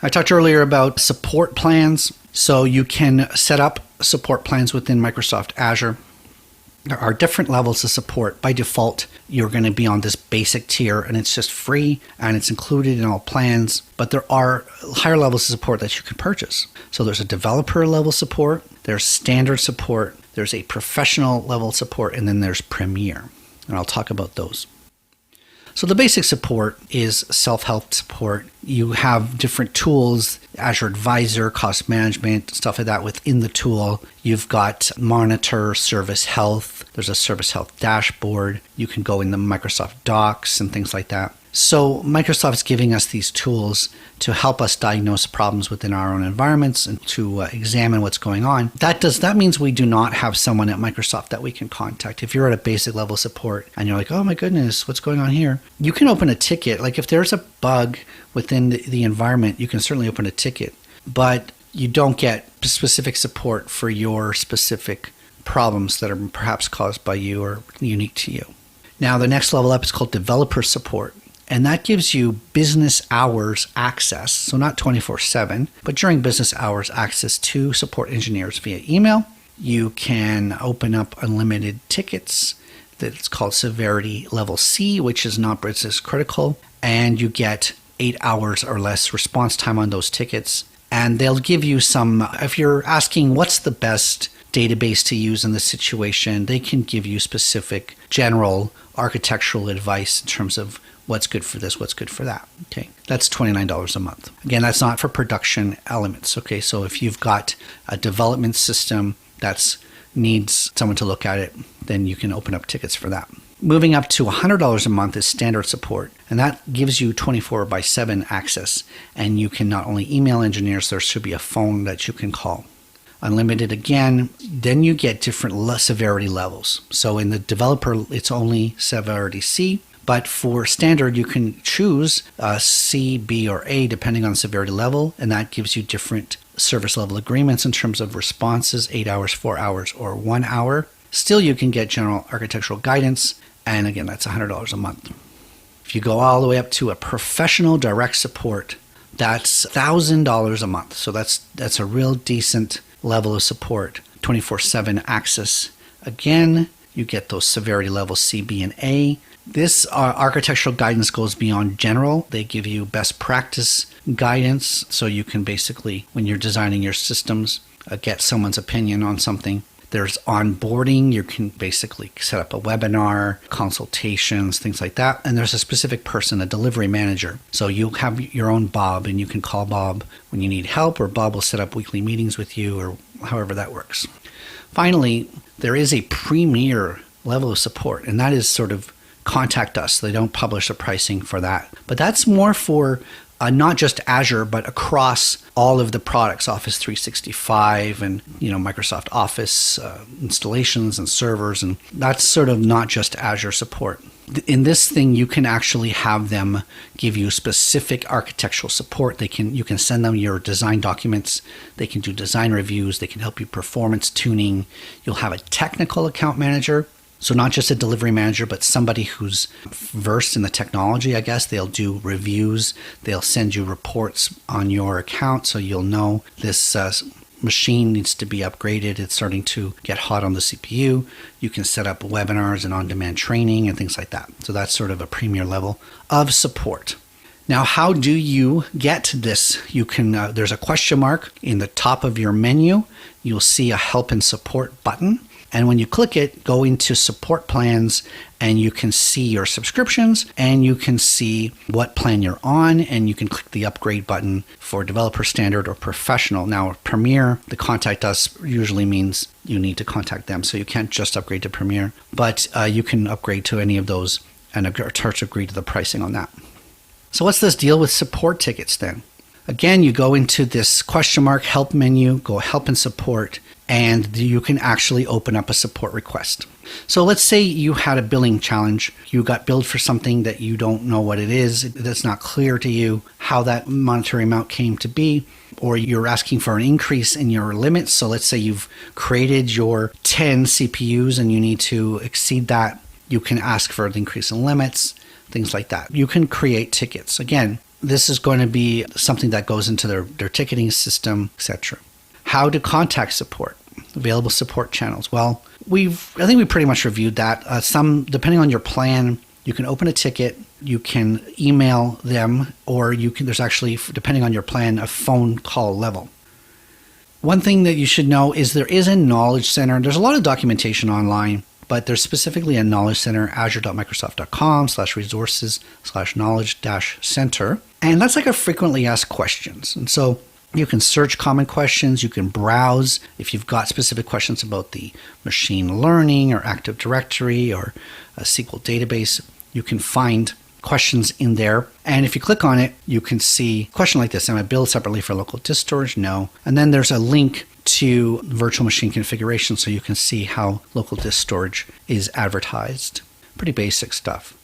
I talked earlier about support plans. So you can set up support plans within Microsoft Azure. There are different levels of support. By default, you're going to be on this basic tier and it's just free and it's included in all plans. But there are higher levels of support that you can purchase. So there's a developer level support, there's standard support, there's a professional level support, and then there's Premier. And I'll talk about those. So the basic support is self-help support. You have different tools, Azure Advisor, cost management, stuff like that within the tool. You've got monitor, service health. There's a service health dashboard. You can go in the Microsoft Docs and things like that. So Microsoft's giving us these tools to help us diagnose problems within our own environments and to examine what's going on. That means we do not have someone at Microsoft that we can contact. If you're at a basic level support and you're like, oh my goodness, what's going on here? You can open a ticket. Like if there's a bug within the environment, you can certainly open a ticket, but you don't get specific support for your specific problems that are perhaps caused by you or unique to you. Now, the next level up is called developer support. And that gives you business hours access, so not 24/7, but during business hours access to support engineers via email. You can open up unlimited tickets. That's called severity level C, which is not business critical. And you get 8 hours or less response time on those tickets. And they'll give you some, if you're asking what's the best database to use in this situation, they can give you specific general architectural advice in terms of what's good for this, what's good for that. Okay, that's $29 a month. Again, that's not for production elements. Okay, so if you've got a development system that needs someone to look at it, then you can open up tickets for that. Moving up to $100 a month is standard support, and that gives you 24/7 access. And you can not only email engineers, there should be a phone that you can call. Unlimited again, then you get different severity levels. So in the developer, it's only severity C. But for standard, you can choose C, B, or A depending on severity level, and that gives you different service level agreements in terms of responses, 8 hours, 4 hours, or 1 hour. Still, you can get general architectural guidance, and again, that's $100 a month. If you go all the way up to a professional direct support, that's $1,000 a month. So that's a real decent level of support, 24/7 access. Again, you get those severity levels C, B, and A. This architectural guidance goes beyond general. They give you best practice guidance, so you can basically, when you're designing your systems, get someone's opinion on something. There's onboarding. You can basically set up a webinar, consultations, things like that. And there's a specific person, a delivery manager. So you have your own Bob, and you can call Bob when you need help, or Bob will set up weekly meetings with you, or however that works. Finally, there is a premier level of support, and that is sort of contact us. They don't publish the pricing for that. But that's more for not just Azure, but across all of the products, Office 365 and Microsoft Office installations and servers. And that's sort of not just Azure support. In this thing, you can actually have them give you specific architectural support. You can send them your design documents. They can do design reviews. They can help you performance tuning. You'll have a technical account manager. So not just a delivery manager, but somebody who's versed in the technology, I guess. They'll do reviews. They'll send you reports on your account so you'll know this machine needs to be upgraded. It's starting to get hot on the CPU. You can set up webinars and on-demand training and things like that. So that's sort of a premier level of support. Now, how do you get this? You can. There's a question mark in the top of your menu. You'll see a help and support button. And when you click it, go into support plans and you can see your subscriptions and you can see what plan you're on, and you can click the upgrade button for developer, standard, or professional. Now, Premier, the contact us usually means you need to contact them. So you can't just upgrade to Premier, but you can upgrade to any of those and agree to the pricing on that. So what's this deal with support tickets then? Again, you go into this question mark help menu, go help and support, and you can actually open up a support request. So let's say you had a billing challenge. You got billed for something that you don't know what it is. That's not clear to you how that monetary amount came to be, or you're asking for an increase in your limits. So let's say you've created your 10 CPUs and you need to exceed that. You can ask for an increase in limits, things like that. You can create tickets. Again, This is going to be something that goes into their ticketing system, etc. How to contact support. Available support channels. Well, I think we pretty much reviewed that. Some, depending on your plan, you can open a ticket, you can email them, or there's actually, depending on your plan, a phone call level. One thing that you should know is there is a knowledge center. There's a lot of documentation online, but there's specifically a knowledge center, azure.microsoft.com/resources/knowledge-center. And that's like a frequently asked questions. And so you can search common questions, you can browse if you've got specific questions about the machine learning or Active Directory or a SQL database. You can find questions in there. And if you click on it, you can see a question like this. Am I billed separately for local disk storage? No. And then there's a link to virtual machine configuration so you can see how local disk storage is advertised. Pretty basic stuff.